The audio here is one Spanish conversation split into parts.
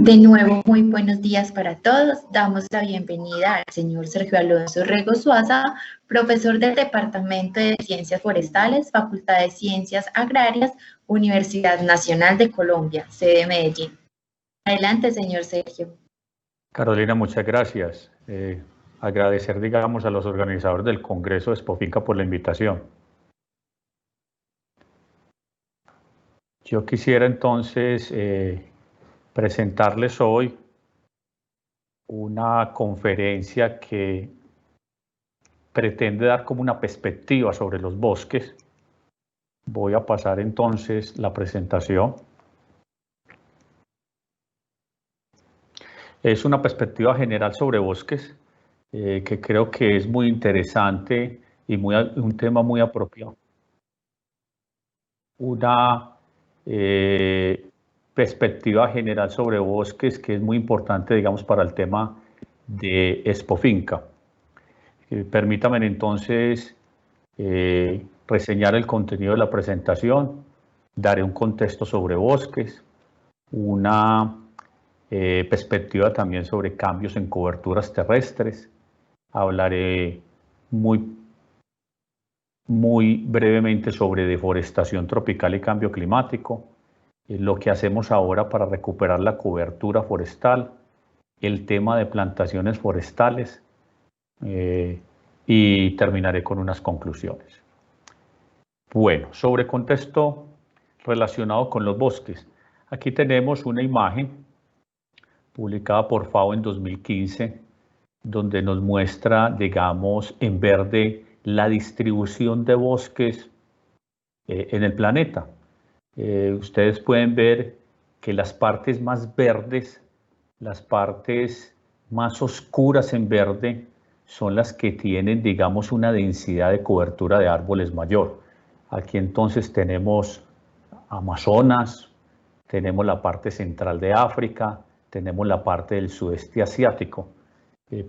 De nuevo, muy buenos días para todos. Damos la bienvenida al señor Sergio Alonso Rego Suaza, profesor del Departamento de Ciencias Forestales, Facultad de Ciencias Agrarias, Universidad Nacional de Colombia, sede Medellín. Adelante, señor Sergio. Carolina, muchas gracias. Agradecer, digamos, a los organizadores del Congreso de Expofinca por la invitación. Yo quisiera entonces presentarles hoy una conferencia que pretende dar como una perspectiva sobre los bosques. Voy a pasar entonces la presentación. Es una perspectiva general sobre bosques que creo que es muy interesante y un tema muy apropiado. Una perspectiva general sobre bosques que es muy importante, digamos, para el tema de Expofinca. Permítanme entonces reseñar el contenido de la presentación, daré un contexto sobre bosques, una perspectiva también sobre cambios en coberturas terrestres, hablaré muy brevemente sobre deforestación tropical y cambio climático, lo que hacemos ahora para recuperar la cobertura forestal, el tema de plantaciones forestales y terminaré con unas conclusiones. Bueno, sobre contexto relacionado con los bosques. Aquí tenemos una imagen publicada por FAO en 2015, donde nos muestra, digamos, en verde la distribución de bosques en el planeta. Ustedes pueden ver que las partes más verdes, las partes más oscuras en verde, son las que tienen, digamos, una densidad de cobertura de árboles mayor. Aquí entonces tenemos Amazonas, tenemos la parte central de África, tenemos la parte del sudeste asiático,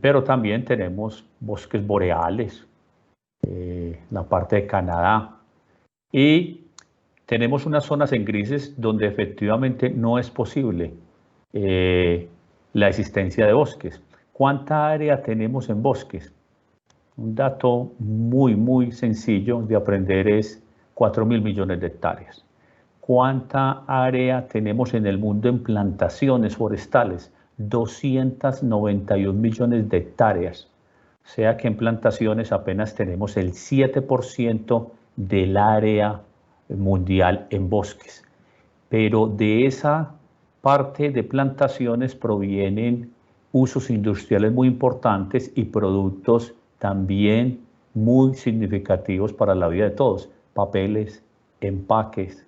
pero también tenemos bosques boreales, la parte de Canadá, y tenemos unas zonas en grises donde efectivamente no es posible la existencia de bosques. ¿Cuánta área tenemos en bosques? Un dato muy sencillo de aprender es 4.000 millones de hectáreas. ¿Cuánta área tenemos en el mundo en plantaciones forestales? 291 millones de hectáreas. O sea que en plantaciones apenas tenemos el 7% del área mundial en bosques. Pero de esa parte de plantaciones provienen usos industriales muy importantes y productos también muy significativos para la vida de todos. Papeles, empaques.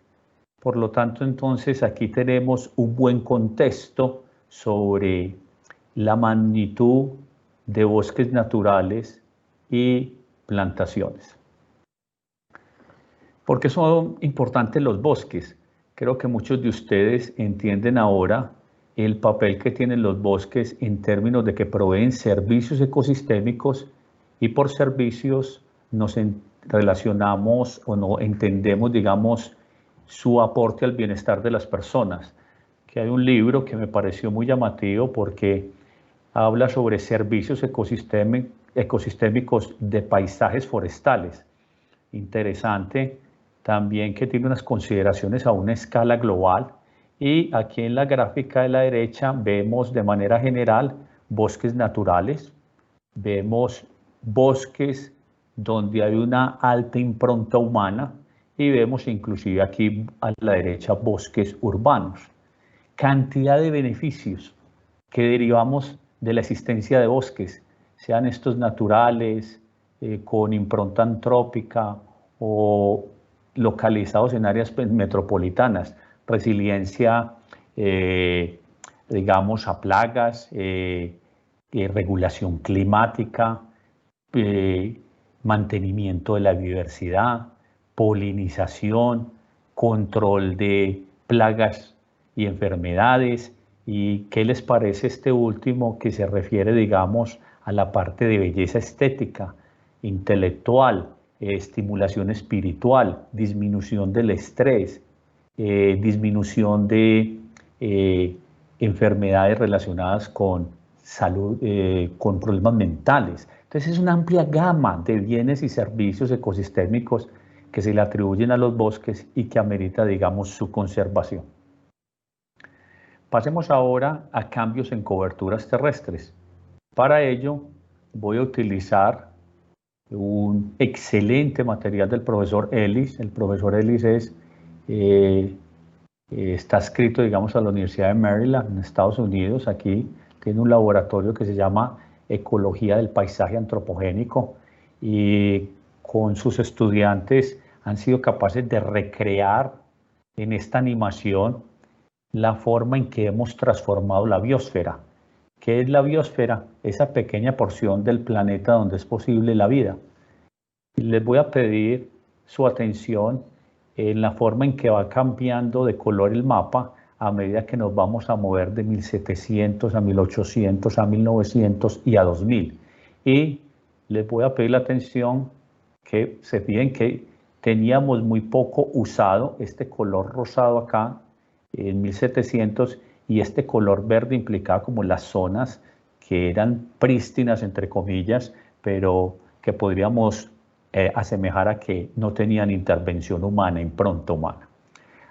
Por lo tanto, entonces aquí tenemos un buen contexto sobre la magnitud de bosques naturales y plantaciones. ¿Por qué son importantes los bosques? Creo que muchos de ustedes entienden ahora el papel que tienen los bosques en términos de que proveen servicios ecosistémicos y por servicios nos relacionamos o no entendemos, digamos, su aporte al bienestar de las personas. Que hay un libro que me pareció muy llamativo porque habla sobre servicios ecosistémicos de paisajes forestales. Interesante también que tiene unas consideraciones a una escala global. Y aquí en la gráfica de la derecha vemos de manera general bosques naturales, vemos bosques donde hay una alta impronta humana y vemos inclusive aquí a la derecha bosques urbanos. Cantidad de beneficios que derivamos de la existencia de bosques, sean estos naturales, con impronta antrópica o localizados en áreas metropolitanas, resiliencia, digamos, a plagas, regulación climática, mantenimiento de la biodiversidad, polinización, control de plagas y enfermedades. ¿Y qué les parece este último que se refiere, digamos, a la parte de belleza estética, intelectual, estimulación espiritual, disminución del estrés, disminución de enfermedades relacionadas con salud, con problemas mentales. Entonces es una amplia gama de bienes y servicios ecosistémicos que se le atribuyen a los bosques y que amerita, digamos, su conservación. Pasemos ahora a cambios en coberturas terrestres. Para ello voy a utilizar un excelente material del profesor Ellis. El profesor Ellis está adscrito, digamos, a la Universidad de Maryland, en Estados Unidos. Aquí tiene un laboratorio que se llama Ecología del Paisaje Antropogénico y con sus estudiantes han sido capaces de recrear en esta animación la forma en que hemos transformado la biosfera. ¿Qué es la biosfera? Esa pequeña porción del planeta donde es posible la vida. Les voy a pedir su atención en la forma en que va cambiando de color el mapa a medida que nos vamos a mover de 1700 a 1800 a 1900 y a 2000. Y les voy a pedir la atención que se fijen que teníamos muy poco usado este color rosado acá en 1700 y este color verde implicaba como las zonas que eran prístinas, entre comillas, pero que podríamos asemejar a que no tenían intervención humana, impronta humana.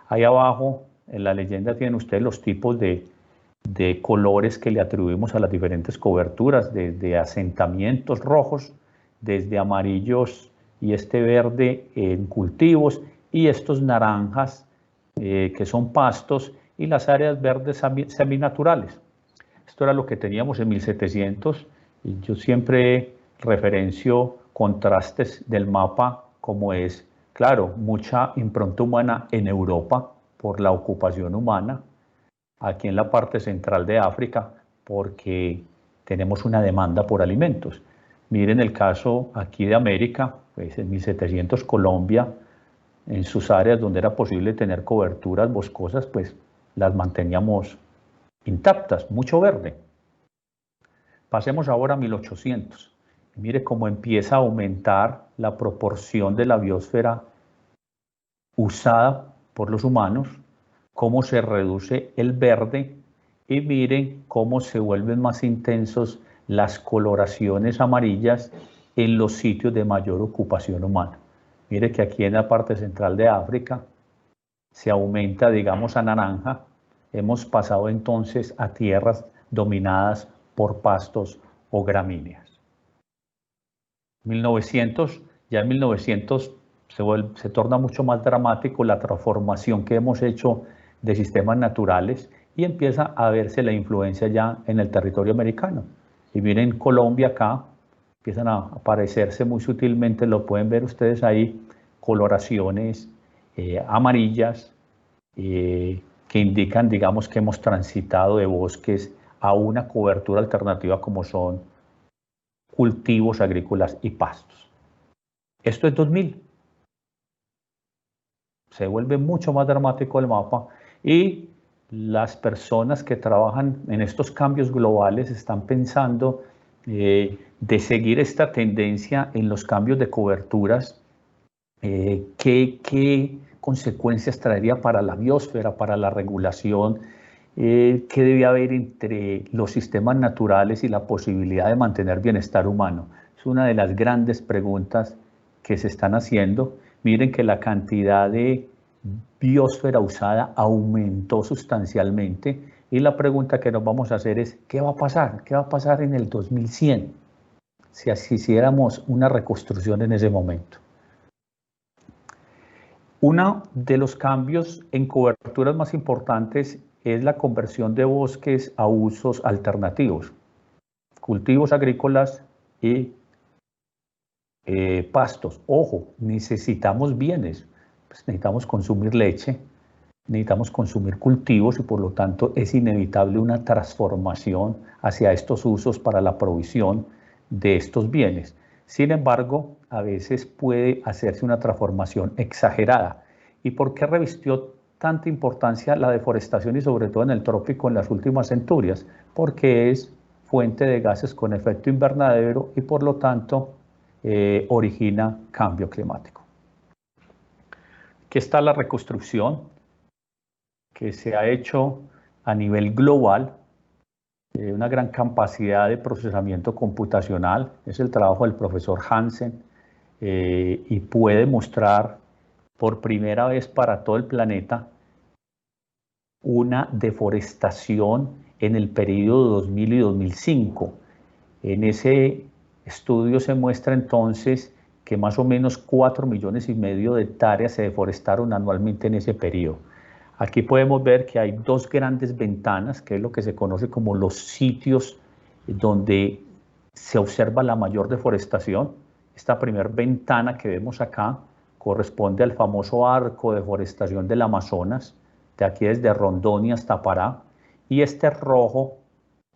Ahí abajo en la leyenda tienen ustedes los tipos de colores que le atribuimos a las diferentes coberturas, desde asentamientos rojos, desde amarillos y este verde en cultivos y estos naranjas que son pastos y las áreas verdes seminaturales. Esto era lo que teníamos en 1700 y yo siempre referencio contrastes del mapa como es, claro, mucha impronta humana en Europa por la ocupación humana, aquí en la parte central de África porque tenemos una demanda por alimentos. Miren el caso aquí de América, pues en 1700 Colombia, en sus áreas donde era posible tener coberturas boscosas, pues las manteníamos intactas, mucho verde. Pasemos ahora a 1800. Mire cómo empieza a aumentar la proporción de la biosfera usada por los humanos, cómo se reduce el verde y miren cómo se vuelven más intensos las coloraciones amarillas en los sitios de mayor ocupación humana. Mire que aquí en la parte central de África se aumenta, digamos, a naranja. Hemos pasado entonces a tierras dominadas por pastos o gramíneas. 1900, ya en 1900 se torna mucho más dramático la transformación que hemos hecho de sistemas naturales y empieza a verse la influencia ya en el territorio americano. Y miren Colombia acá, empiezan a aparecerse muy sutilmente, lo pueden ver ustedes ahí, coloraciones amarillas que indican, digamos, que hemos transitado de bosques a una cobertura alternativa como son cultivos agrícolas y pastos. Esto es 2000. Se vuelve mucho más dramático el mapa y las personas que trabajan en estos cambios globales están pensando de seguir esta tendencia en los cambios de coberturas, qué consecuencias traería para la biosfera, para la regulación, qué debe haber entre los sistemas naturales y la posibilidad de mantener bienestar humano. Es una de las grandes preguntas que se están haciendo. Miren que la cantidad de biosfera usada aumentó sustancialmente y la pregunta que nos vamos a hacer es ¿qué va a pasar? ¿Qué va a pasar en el 2100 si así hiciéramos una reconstrucción en ese momento? Uno de los cambios en coberturas más importantes es la conversión de bosques a usos alternativos, cultivos agrícolas y pastos. Ojo, necesitamos bienes, pues necesitamos consumir leche, necesitamos consumir cultivos y por lo tanto es inevitable una transformación hacia estos usos para la provisión de estos bienes. Sin embargo, a veces puede hacerse una transformación exagerada. ¿Y por qué revistió tanta importancia la deforestación y sobre todo en el trópico en las últimas centurias? Porque es fuente de gases con efecto invernadero y por lo tanto origina cambio climático. Aquí está la reconstrucción que se ha hecho a nivel global, una gran capacidad de procesamiento computacional, es el trabajo del profesor Hansen, y puede mostrar por primera vez para todo el planeta una deforestación en el periodo 2000 y 2005. En ese estudio se muestra entonces que más o menos 4,5 millones de hectáreas se deforestaron anualmente en ese periodo. Aquí podemos ver que hay dos grandes ventanas, que es lo que se conoce como los sitios donde se observa la mayor deforestación. Esta primera ventana que vemos acá corresponde al famoso arco de deforestación del Amazonas, de aquí desde Rondônia hasta Pará, y este rojo,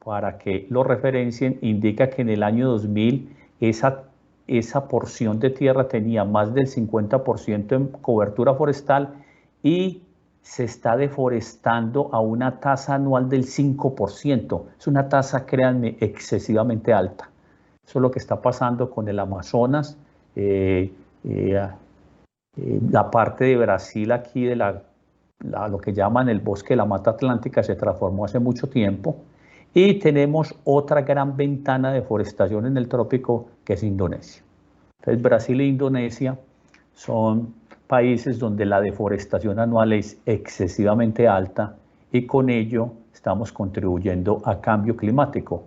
para que lo referencien, indica que en el año 2000 esa porción de tierra tenía más del 50% en cobertura forestal y se está deforestando a una tasa anual del 5%. Es una tasa, créanme, excesivamente alta. Eso es lo que está pasando con el Amazonas, la parte de Brasil aquí de lo que llaman el bosque de la Mata Atlántica se transformó hace mucho tiempo, y tenemos otra gran ventana de deforestación en el trópico que es Indonesia. Entonces Brasil e Indonesia son países donde la deforestación anual es excesivamente alta y con ello estamos contribuyendo a cambio climático.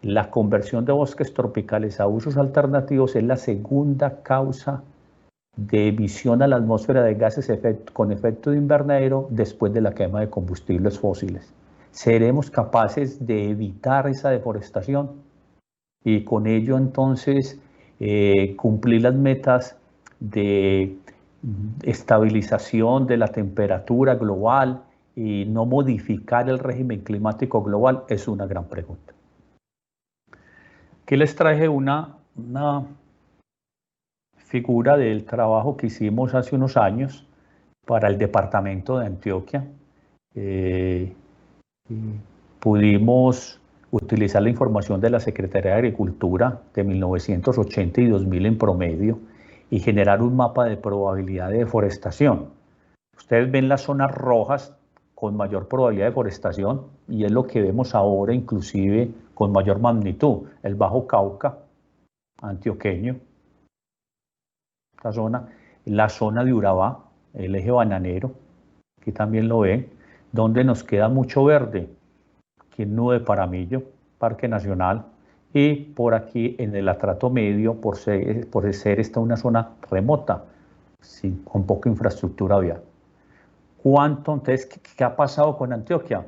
La conversión de bosques tropicales a usos alternativos es la segunda causa de emisión a la atmósfera de gases con efecto de invernadero después de la quema de combustibles fósiles. ¿Seremos capaces de evitar esa deforestación y con ello entonces cumplir las metas de estabilización de la temperatura global y no modificar el régimen climático global? Es una gran pregunta. Aquí les traje una figura del trabajo que hicimos hace unos años para el departamento de Antioquia. Pudimos utilizar la información de la Secretaría de Agricultura de 1980 y 2000 en promedio y generar un mapa de probabilidad de deforestación. Ustedes ven las zonas rojas con mayor probabilidad de deforestación y es lo que vemos ahora, inclusive con mayor magnitud, el Bajo Cauca antioqueño, esta zona, la zona de Urabá, el eje bananero, aquí también lo ven, donde nos queda mucho verde, aquí en Nube Paramillo, Parque Nacional, y por aquí en el Atrato Medio, por ser esta una zona remota, con poca infraestructura vial. Entonces, ¿qué ha pasado con Antioquia?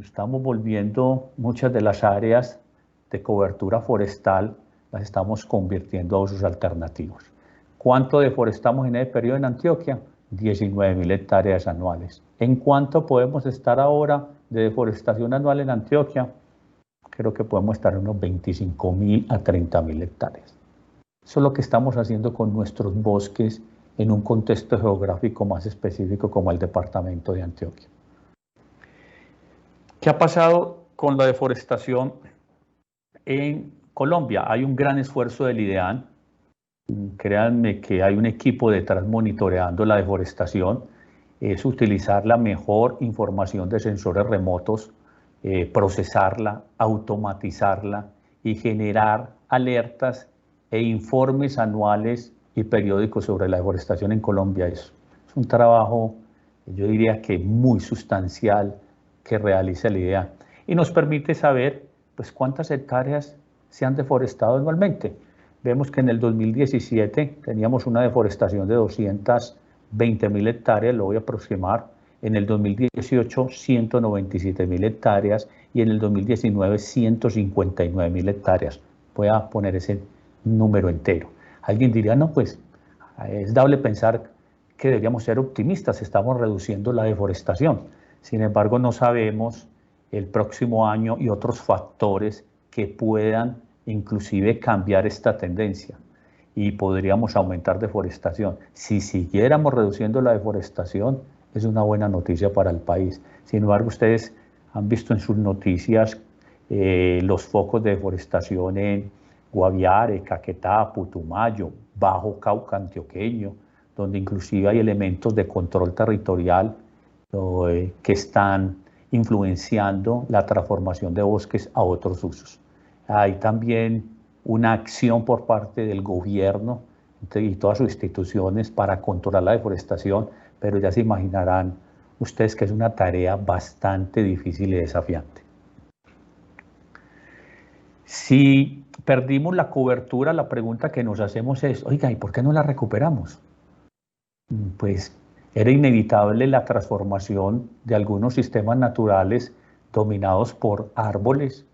Estamos volviendo muchas de las áreas de cobertura forestal, las estamos convirtiendo a usos alternativos. ¿Cuánto deforestamos en ese periodo en Antioquia? 19.000 hectáreas anuales. ¿En cuánto podemos estar ahora de deforestación anual en Antioquia? Creo que podemos estar en unos 25.000 a 30.000 hectáreas. Eso es lo que estamos haciendo con nuestros bosques en un contexto geográfico más específico como el departamento de Antioquia. ¿Qué ha pasado con la deforestación en Colombia? Hay un gran esfuerzo del IDEAN. Créanme que hay un equipo detrás monitoreando la deforestación. Es utilizar la mejor información de sensores remotos, procesarla, automatizarla y generar alertas e informes anuales y periódicos sobre la deforestación en Colombia. Es un trabajo, yo diría que muy sustancial, que realiza el IDEAN y nos permite saber pues, cuántas hectáreas se han deforestado anualmente. Vemos que en el 2017 teníamos una deforestación de 220.000 hectáreas, lo voy a aproximar. En el 2018, 197.000 hectáreas y en el 2019, 159.000 hectáreas. Voy a poner ese número entero. Alguien diría, no, pues es dable pensar que deberíamos ser optimistas, estamos reduciendo la deforestación. Sin embargo, no sabemos el próximo año y otros factores que puedan inclusive cambiar esta tendencia y podríamos aumentar deforestación. Si siguiéramos reduciendo la deforestación, es una buena noticia para el país. Sin embargo, ustedes han visto en sus noticias los focos de deforestación en Guaviare, Caquetá, Putumayo, Bajo Cauca antioqueño, donde inclusive hay elementos de control territorial que están influenciando la transformación de bosques a otros usos. Hay también una acción por parte del gobierno y todas sus instituciones para controlar la deforestación, pero ya se imaginarán ustedes que es una tarea bastante difícil y desafiante. Si perdimos la cobertura, la pregunta que nos hacemos es, oiga, ¿y por qué no la recuperamos? Pues era inevitable la transformación de algunos sistemas naturales dominados por árboles,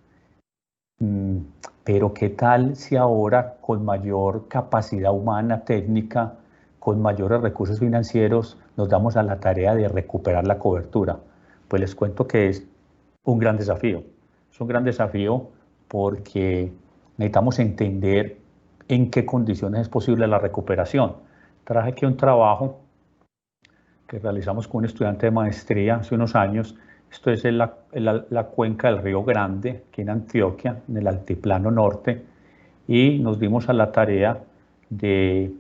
pero ¿qué tal si ahora con mayor capacidad humana, técnica, con mayores recursos financieros, nos damos a la tarea de recuperar la cobertura? Pues les cuento que es un gran desafío. Es un gran desafío porque necesitamos entender en qué condiciones es posible la recuperación. Traje aquí un trabajo que realizamos con un estudiante de maestría hace unos años. Esto es en la cuenca del Río Grande, aquí en Antioquia, en el altiplano norte, y nos dimos a la tarea de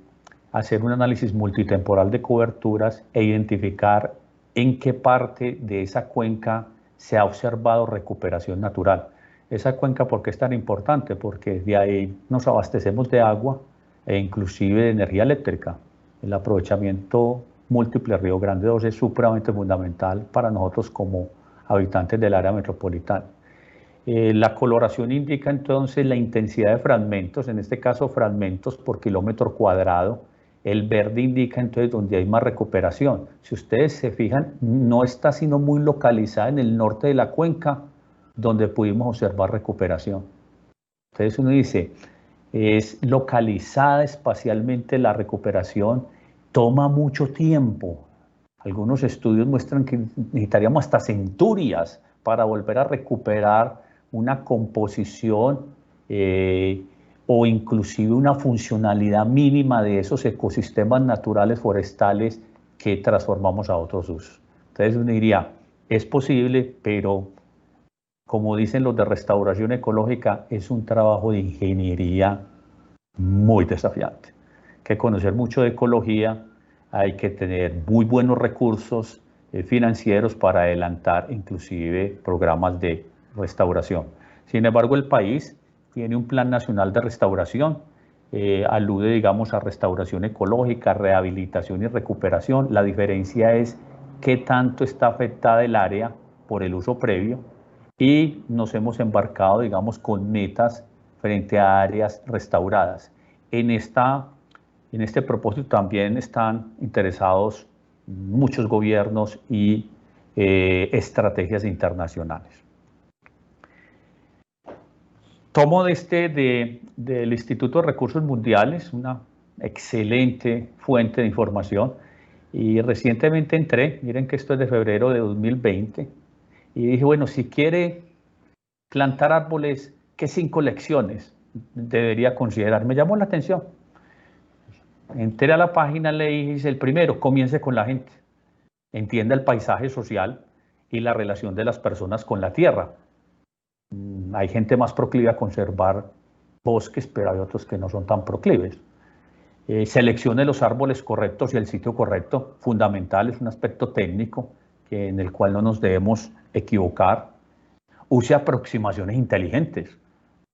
hacer un análisis multitemporal de coberturas e identificar en qué parte de esa cuenca se ha observado recuperación natural. Esa cuenca, ¿por qué es tan importante? Porque de ahí nos abastecemos de agua e inclusive de energía eléctrica. El aprovechamiento múltiple Río Grande 2 es supremamente fundamental para nosotros como habitantes del área metropolitana. La coloración indica entonces la intensidad de fragmentos, en este caso fragmentos por kilómetro cuadrado. El verde indica entonces donde hay más recuperación. Si ustedes se fijan, no está sino muy localizada en el norte de la cuenca, donde pudimos observar recuperación. Entonces uno dice, es localizada espacialmente la recuperación, toma mucho tiempo. Algunos estudios muestran que necesitaríamos hasta centurias para volver a recuperar una composición o inclusive una funcionalidad mínima de esos ecosistemas naturales forestales que transformamos a otros usos. Entonces uno diría, es posible, pero como dicen los de restauración ecológica, es un trabajo de ingeniería muy desafiante. Hay que conocer mucho de ecología, hay que tener muy buenos recursos financieros para adelantar inclusive programas de restauración. Sin embargo, el país tiene un plan nacional de restauración, alude, digamos, a restauración ecológica, rehabilitación y recuperación. La diferencia es qué tanto está afectada el área por el uso previo, y nos hemos embarcado, digamos, con metas frente a áreas restauradas. En este propósito también están interesados muchos gobiernos y estrategias internacionales. Tomo del Instituto de Recursos Mundiales, una excelente fuente de información, y recientemente entré, miren que esto es de febrero de 2020, y dije, bueno, si quiere plantar árboles, ¿qué 5 lecciones debería considerar? Me llamó la atención. Entré a la página, leí y dice, el primero, comience con la gente. Entienda el paisaje social y la relación de las personas con la tierra. Hay gente más proclive a conservar bosques, pero hay otros que no son tan proclives. Seleccione los árboles correctos y el sitio correcto. Fundamental, es un aspecto técnico en el cual no nos debemos equivocar. Use aproximaciones inteligentes.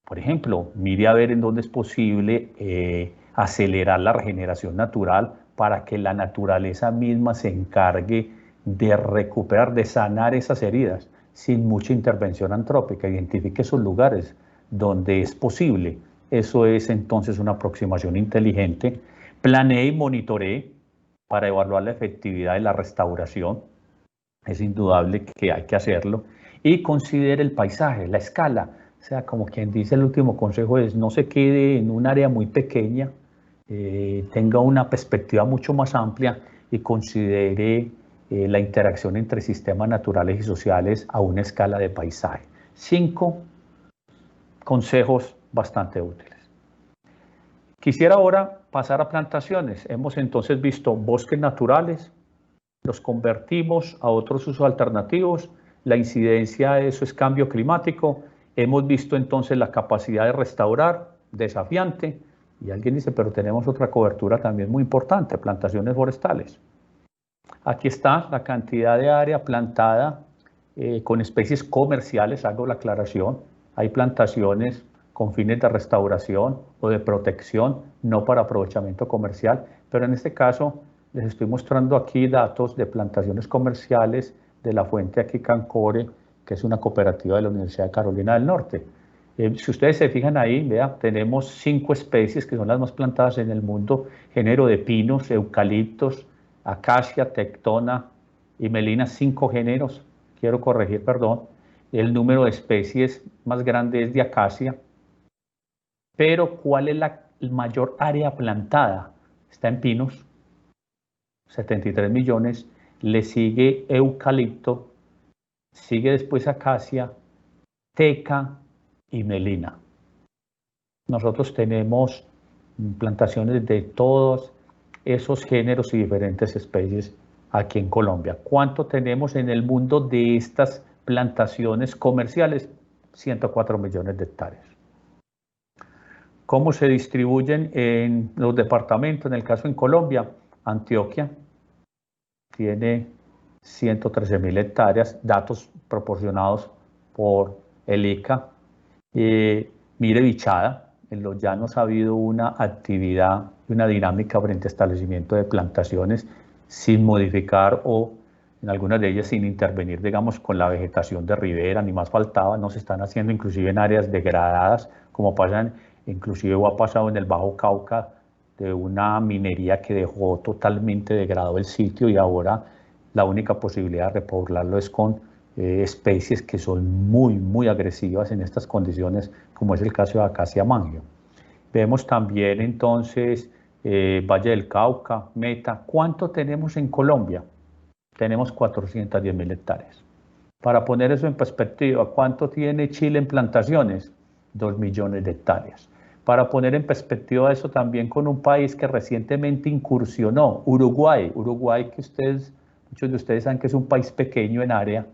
Por ejemplo, mire a ver en dónde es posible acelerar la regeneración natural para que la naturaleza misma se encargue de recuperar, de sanar esas heridas sin mucha intervención antrópica. Identifique esos lugares donde es posible. Eso es entonces una aproximación inteligente. Planee y monitoree para evaluar la efectividad de la restauración. Es indudable que hay que hacerlo. Y considere el paisaje, la escala. O sea, como quien dice, el último consejo es no se quede en un área muy pequeña, tenga una perspectiva mucho más amplia y considere la interacción entre sistemas naturales y sociales a una escala de paisaje. 5 consejos bastante útiles. Quisiera ahora pasar a plantaciones. Hemos entonces visto bosques naturales, los convertimos a otros usos alternativos, la incidencia de eso es cambio climático. Hemos visto entonces la capacidad de restaurar, desafiante, y alguien dice, pero tenemos otra cobertura también muy importante, plantaciones forestales. Aquí está la cantidad de área plantada con especies comerciales, hago la aclaración. Hay plantaciones con fines de restauración o de protección, no para aprovechamiento comercial, pero en este caso les estoy mostrando aquí datos de plantaciones comerciales de la fuente aquí Cancore, que es una cooperativa de la Universidad de Carolina del Norte. Si ustedes se fijan ahí, vea, tenemos 5 especies que son las más plantadas en el mundo, género de pinos, eucaliptos, acacia, tectona y melina, 5 géneros, quiero corregir, perdón. El número de especies más grande es de acacia, pero ¿cuál es la mayor área plantada? Está en pinos, 73 millones, le sigue eucalipto, sigue después acacia, teca y melina. Nosotros tenemos plantaciones de todos esos géneros y diferentes especies aquí en Colombia. ¿Cuánto tenemos en el mundo de estas plantaciones comerciales? 104 millones de hectáreas. ¿Cómo se distribuyen en los departamentos? En el caso en Colombia, Antioquia tiene 113.000 hectáreas, datos proporcionados por el ICA. Mire Bichada, en los llanos ha habido una actividad y una dinámica frente a establecimiento de plantaciones sin modificar o en algunas de ellas sin intervenir, digamos, con la vegetación de ribera, ni más faltaba, no se están haciendo inclusive en áreas degradadas, como pasan, inclusive o ha pasado en el Bajo Cauca, de una minería que dejó totalmente degradado el sitio y ahora la única posibilidad de repoblarlo es con especies que son muy agresivas en estas condiciones, como es el caso de Acacia mangio. Vemos también entonces Valle del Cauca, Meta. ¿Cuánto tenemos en Colombia? Tenemos 410.000 hectáreas. Para poner eso en perspectiva, ¿cuánto tiene Chile en plantaciones? 2 millones de hectáreas. Para poner en perspectiva eso también con un país que recientemente incursionó, Uruguay. Uruguay, que muchos de ustedes saben que es un país pequeño en área,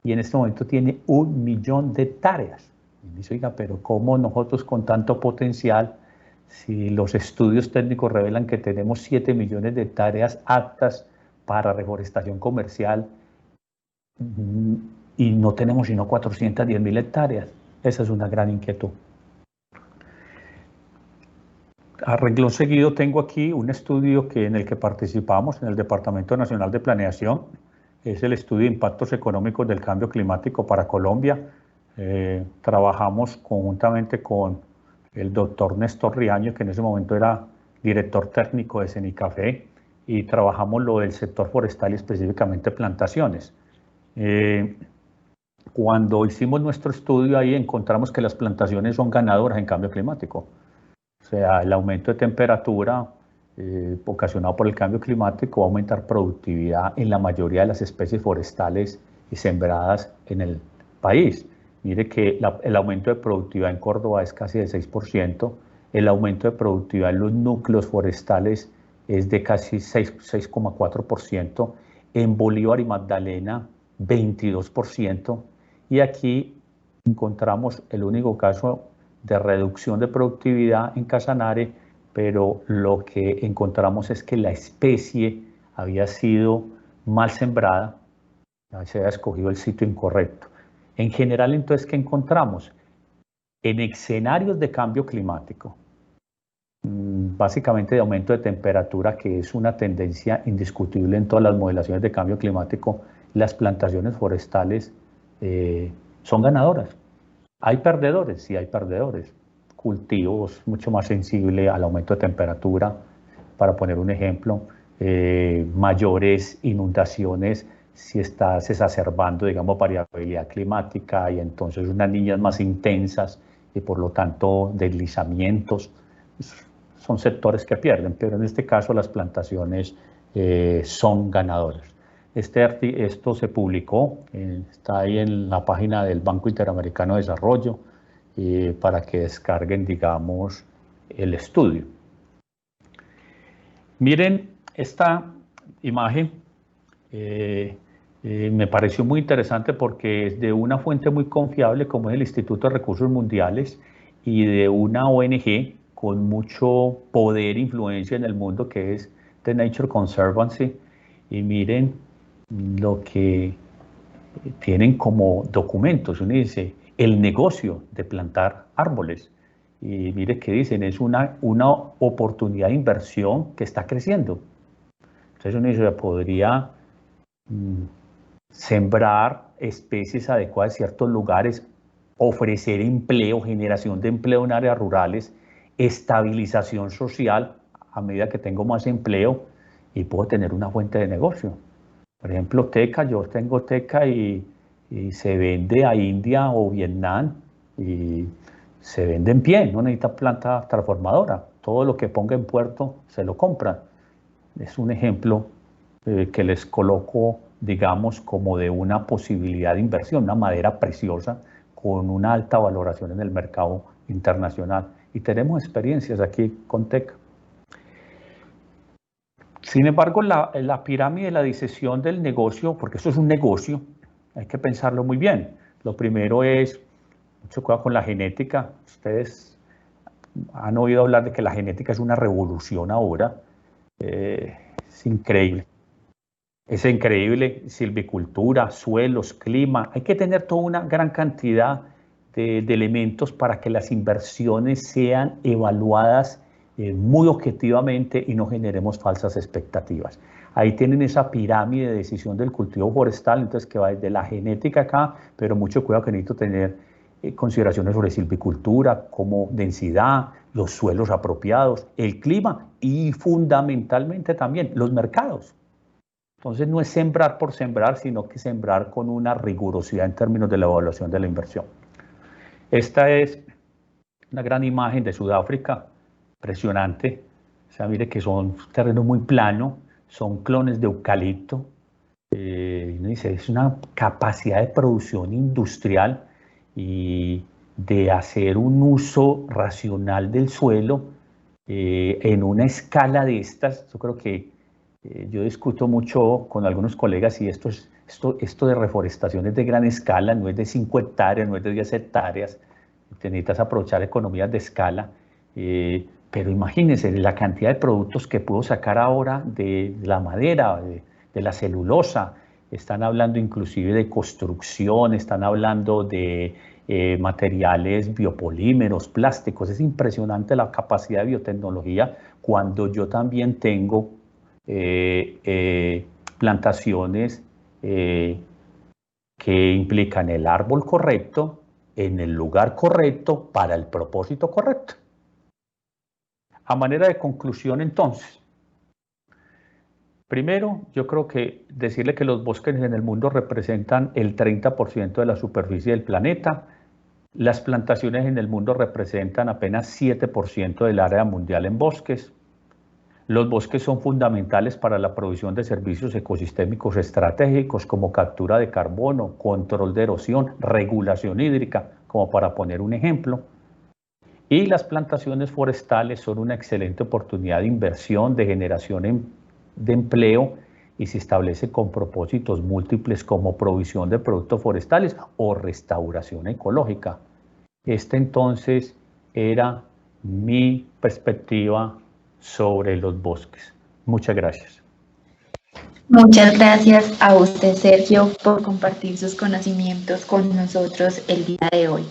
y en este momento tiene 1 millón de hectáreas. Y dice, oiga, pero ¿cómo nosotros con tanto potencial, si los estudios técnicos revelan que tenemos 7 millones de hectáreas aptas para reforestación comercial y no tenemos sino 410.000 hectáreas? Esa es una gran inquietud. A renglón seguido tengo aquí un estudio en el que participamos en el Departamento Nacional de Planeación. Es el estudio de impactos económicos del cambio climático para Colombia. Trabajamos conjuntamente con el doctor Néstor Riaño, que en ese momento era director técnico de Cenicafé, y trabajamos lo del sector forestal y específicamente plantaciones. Cuando hicimos nuestro estudio ahí encontramos que las plantaciones son ganadoras en cambio climático. O sea, el aumento de temperatura ocasionado por el cambio climático va a aumentar productividad en la mayoría de las especies forestales y sembradas en el país. Mire que el aumento de productividad en Córdoba es casi de 6%, el aumento de productividad en los núcleos forestales es de casi 6,4%, en Bolívar y Magdalena 22%, y aquí encontramos el único caso de reducción de productividad en Casanare, pero lo que encontramos es que la especie había sido mal sembrada, se había escogido el sitio incorrecto. En general, entonces, ¿qué encontramos? En escenarios de cambio climático, básicamente de aumento de temperatura, que es una tendencia indiscutible en todas las modelaciones de cambio climático, las plantaciones forestales son ganadoras. ¿Hay perdedores? Sí, hay perdedores. Cultivos mucho más sensibles al aumento de temperatura, para poner un ejemplo, mayores inundaciones si estás exacerbando, digamos, variabilidad climática, y entonces unas niñas más intensas y por lo tanto deslizamientos. Son sectores que pierden, pero en este caso las plantaciones son ganadoras. Esto se publicó, está ahí en la página del Banco Interamericano de Desarrollo, para que descarguen, digamos, el estudio. Miren esta imagen, me pareció muy interesante porque es de una fuente muy confiable como es el Instituto de Recursos Mundiales y de una ONG con mucho poder e influencia en el mundo que es The Nature Conservancy. Y miren lo que tienen como documentos, uno dice, el negocio de plantar árboles. Y mire qué dicen, es una oportunidad de inversión que está creciendo. Entonces uno dice, podría sembrar especies adecuadas en ciertos lugares, ofrecer empleo, generación de empleo en áreas rurales, estabilización social a medida que tengo más empleo y puedo tener una fuente de negocio. Por ejemplo, teca, yo tengo teca y se vende a India o Vietnam y se vende en pie, no necesita planta transformadora. Todo lo que ponga en puerto se lo compran. Es un ejemplo que les coloco, digamos, como de una posibilidad de inversión, una madera preciosa con una alta valoración en el mercado internacional. Y tenemos experiencias aquí con teca. Sin embargo, la pirámide de la disección del negocio, porque esto es un negocio, hay que pensarlo muy bien. Lo primero es, mucho cuidado con la genética. Ustedes han oído hablar de que la genética es una revolución ahora. Es increíble. Es increíble, silvicultura, suelos, clima. Hay que tener toda una gran cantidad de elementos para que las inversiones sean evaluadas muy objetivamente y no generemos falsas expectativas. Ahí tienen esa pirámide de decisión del cultivo forestal, entonces que va desde la genética acá, pero mucho cuidado que necesito tener consideraciones sobre silvicultura, como densidad, los suelos apropiados, el clima y fundamentalmente también los mercados. Entonces no es sembrar por sembrar, sino que sembrar con una rigurosidad en términos de la evaluación de la inversión. Esta es una gran imagen de Sudáfrica, impresionante. O sea, mire que son terrenos muy planos, son clones de eucalipto. Dice, es una capacidad de producción industrial y de hacer un uso racional del suelo en una escala de estas. Yo creo que yo discuto mucho con algunos colegas y esto de reforestación es de gran escala, no es de 5 hectáreas, no es de 10 hectáreas, te necesitas aprovechar economías de escala, pero imagínense la cantidad de productos que puedo sacar ahora de la madera, de la celulosa, están hablando inclusive de construcción, están hablando de materiales biopolímeros, plásticos, es impresionante la capacidad de biotecnología cuando yo también tengo plantaciones que implican el árbol correcto, en el lugar correcto, para el propósito correcto. A manera de conclusión, entonces, primero, yo creo que decirle que los bosques en el mundo representan el 30% de la superficie del planeta. Las plantaciones en el mundo representan apenas 7% del área mundial en bosques. Los bosques son fundamentales para la provisión de servicios ecosistémicos estratégicos como captura de carbono, control de erosión, regulación hídrica, como para poner un ejemplo. Y las plantaciones forestales son una excelente oportunidad de inversión, de generación de empleo y se establece con propósitos múltiples como provisión de productos forestales o restauración ecológica. Esta entonces era mi perspectiva sobre los bosques. Muchas gracias. Muchas gracias a usted, Sergio, por compartir sus conocimientos con nosotros el día de hoy.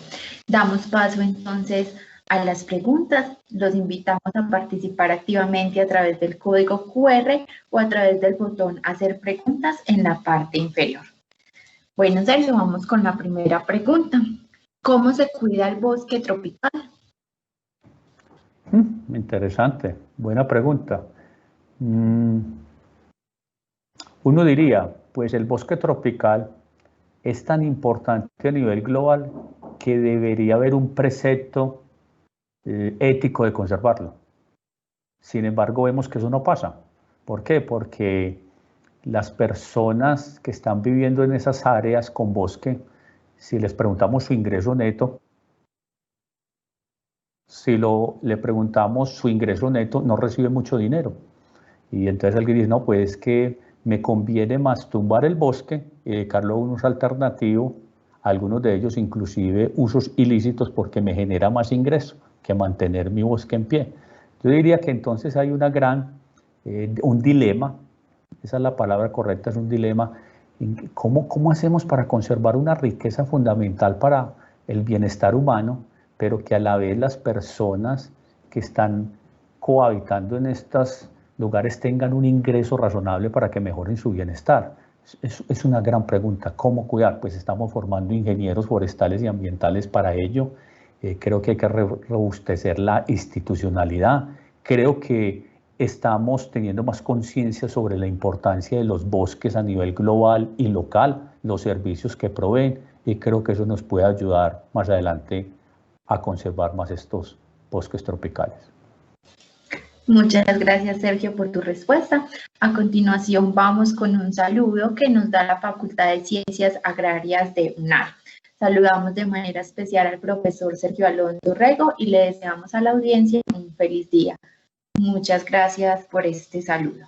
Damos paso entonces a las preguntas. Los invitamos a participar activamente a través del código QR o a través del botón Hacer preguntas en la parte inferior. Bueno, Sergio, vamos con la primera pregunta. ¿Cómo se cuida el bosque tropical? Interesante, buena pregunta. Uno diría, pues el bosque tropical es tan importante a nivel global que debería haber un precepto ético de conservarlo. Sin embargo, vemos que eso no pasa. ¿Por qué? Porque las personas que están viviendo en esas áreas con bosque, si les preguntamos su ingreso neto, le preguntamos su ingreso neto, no recibe mucho dinero. Y entonces alguien dice, no, pues es que me conviene más tumbar el bosque y dedicarlo a un uso alternativo, algunos de ellos inclusive usos ilícitos porque me genera más ingreso que mantener mi bosque en pie. Yo diría que entonces hay un dilema, esa es la palabra correcta, es un dilema, ¿Cómo hacemos para conservar una riqueza fundamental para el bienestar humano, pero que a la vez las personas que están cohabitando en estos lugares tengan un ingreso razonable para que mejoren su bienestar? Es una gran pregunta. ¿Cómo cuidar? Pues estamos formando ingenieros forestales y ambientales para ello. Creo que hay que robustecer la institucionalidad. Creo que estamos teniendo más conciencia sobre la importancia de los bosques a nivel global y local, los servicios que proveen, y creo que eso nos puede ayudar más adelante a conservar más estos bosques tropicales. Muchas gracias, Sergio, por tu respuesta. A continuación vamos con un saludo que nos da la Facultad de Ciencias Agrarias de UNAR. Saludamos de manera especial al profesor Sergio Alonso Rego y le deseamos a la audiencia un feliz día. Muchas gracias por este saludo.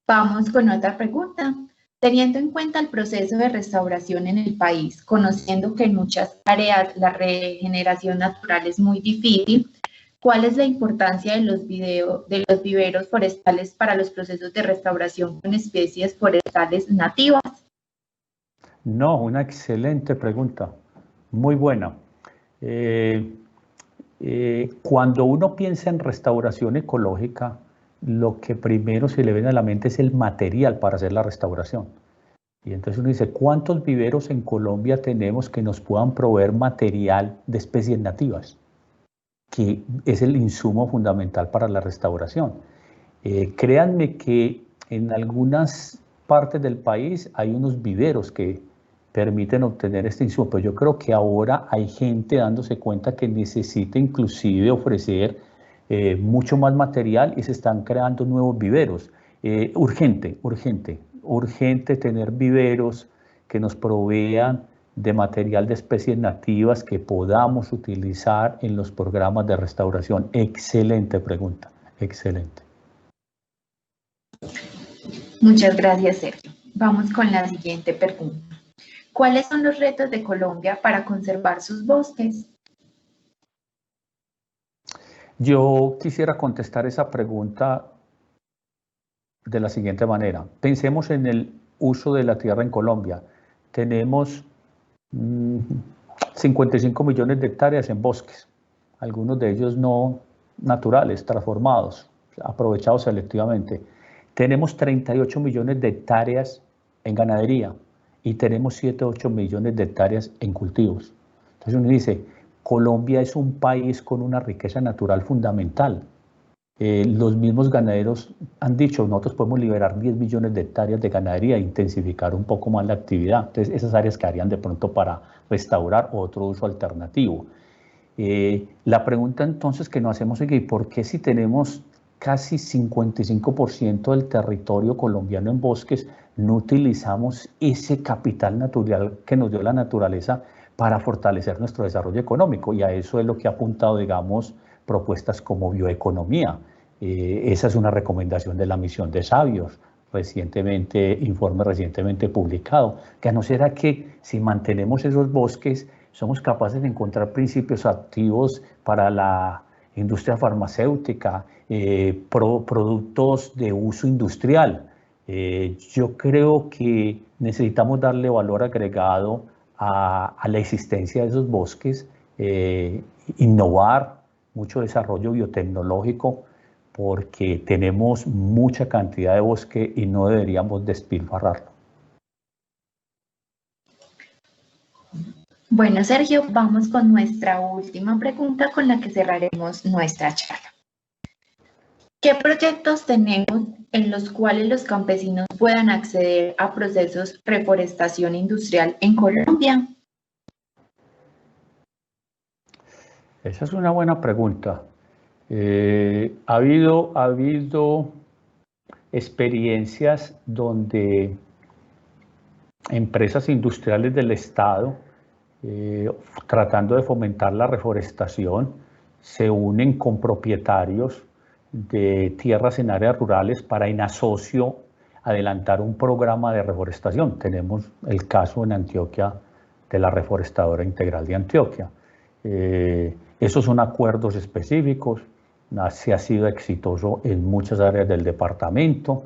Vamos con otra pregunta. Teniendo en cuenta el proceso de restauración en el país, conociendo que en muchas áreas la regeneración natural es muy difícil, ¿cuál es la importancia de los viveros forestales para los procesos de restauración con especies forestales nativas? No, una excelente pregunta, muy buena. Cuando uno piensa en restauración ecológica, lo que primero se le viene a la mente es el material para hacer la restauración. Y entonces uno dice, ¿cuántos viveros en Colombia tenemos que nos puedan proveer material de especies nativas? Que es el insumo fundamental para la restauración. Créanme que en algunas partes del país hay unos viveros que permiten obtener este insumo, pero yo creo que ahora hay gente dándose cuenta que necesita inclusive ofrecer mucho más material y se están creando nuevos viveros. Urgente tener viveros que nos provean de material de especies nativas que podamos utilizar en los programas de restauración. Excelente pregunta, excelente. Muchas gracias, Sergio. Vamos con la siguiente pregunta. ¿Cuáles son los retos de Colombia para conservar sus bosques? Yo quisiera contestar esa pregunta de la siguiente manera. Pensemos en el uso de la tierra en Colombia. Tenemos 55 millones de hectáreas en bosques, algunos de ellos no naturales, transformados, aprovechados selectivamente. Tenemos 38 millones de hectáreas en ganadería y tenemos 7, 8 millones de hectáreas en cultivos. Entonces uno dice, Colombia es un país con una riqueza natural fundamental. Los mismos ganaderos han dicho, nosotros podemos liberar 10 millones de hectáreas de ganadería e intensificar un poco más la actividad. Entonces esas áreas quedarían de pronto para restaurar otro uso alternativo. La pregunta entonces que nos hacemos es, ¿por qué si tenemos casi 55% del territorio colombiano en bosques, no utilizamos ese capital natural que nos dio la naturaleza para fortalecer nuestro desarrollo económico? Y a eso es lo que ha apuntado, digamos, propuestas como bioeconomía. Esa es una recomendación de la misión de sabios, informe recientemente publicado, que a no ser que si mantenemos esos bosques, somos capaces de encontrar principios activos para la industria farmacéutica, productos de uso industrial. Yo creo que necesitamos darle valor agregado a la existencia de esos bosques, innovar, mucho desarrollo biotecnológico, porque tenemos mucha cantidad de bosque y no deberíamos despilfarrarlo. Bueno, Sergio, vamos con nuestra última pregunta con la que cerraremos nuestra charla. ¿Qué proyectos tenemos en los cuales los campesinos puedan acceder a procesos de reforestación industrial en Colombia? Esa es una buena pregunta. Ha habido experiencias donde empresas industriales del Estado, tratando de fomentar la reforestación, se unen con propietarios de tierras en áreas rurales para en asocio adelantar un programa de reforestación. Tenemos el caso en Antioquia de la Reforestadora Integral de Antioquia. Esos son acuerdos específicos, se ha sido exitoso en muchas áreas del departamento.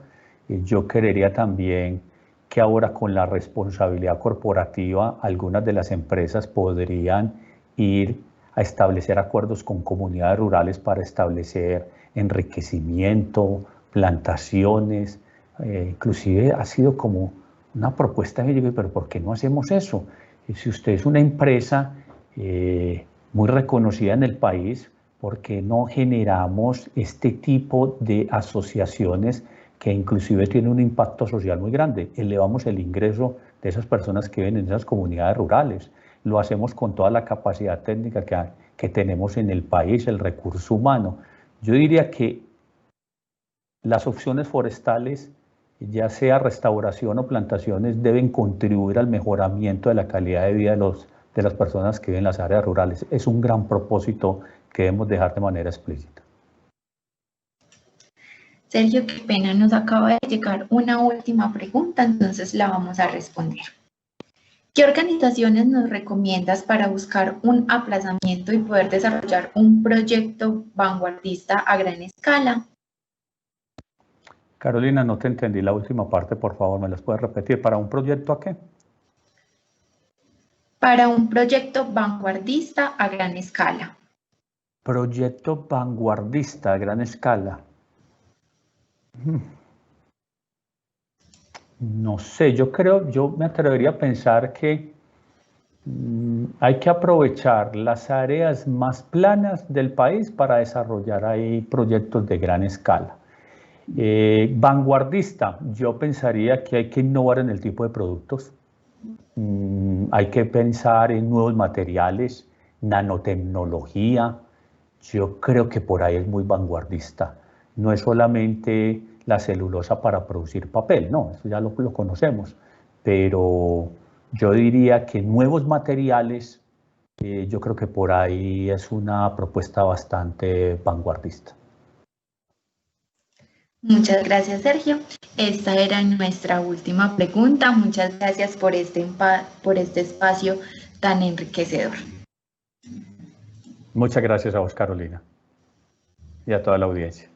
Yo creería también que ahora con la responsabilidad corporativa algunas de las empresas podrían ir a establecer acuerdos con comunidades rurales para establecer enriquecimiento, plantaciones, inclusive ha sido como una propuesta que yo digo, pero ¿por qué no hacemos eso? Y si usted es una empresa muy reconocida en el país, ¿por qué no generamos este tipo de asociaciones que inclusive tienen un impacto social muy grande? Elevamos el ingreso de esas personas que viven en esas comunidades rurales. Lo hacemos con toda la capacidad técnica que tenemos en el país, el recurso humano. Yo diría que las opciones forestales, ya sea restauración o plantaciones, deben contribuir al mejoramiento de la calidad de vida de las personas que viven en las áreas rurales. Es un gran propósito que debemos dejar de manera explícita. Sergio, qué pena, nos acaba de llegar una última pregunta, entonces la vamos a responder. ¿Qué organizaciones nos recomiendas para buscar un aplazamiento y poder desarrollar un proyecto vanguardista a gran escala? Carolina, no te entendí la última parte, por favor, ¿me las puedes repetir? ¿Para un proyecto a qué? Para un proyecto vanguardista a gran escala. Proyecto vanguardista a gran escala. No sé, yo me atrevería a pensar que hay que aprovechar las áreas más planas del país para desarrollar ahí proyectos de gran escala. Vanguardista, yo pensaría que hay que innovar en el tipo de productos. Hay que pensar en nuevos materiales, nanotecnología. Yo creo que por ahí es muy vanguardista. No es solamente la celulosa para producir papel, no, eso ya lo conocemos, pero yo diría que nuevos materiales, yo creo que por ahí es una propuesta bastante vanguardista. Muchas gracias, Sergio. Esta era nuestra última pregunta. Muchas gracias por este espacio tan enriquecedor. Muchas gracias a vos, Carolina, y a toda la audiencia.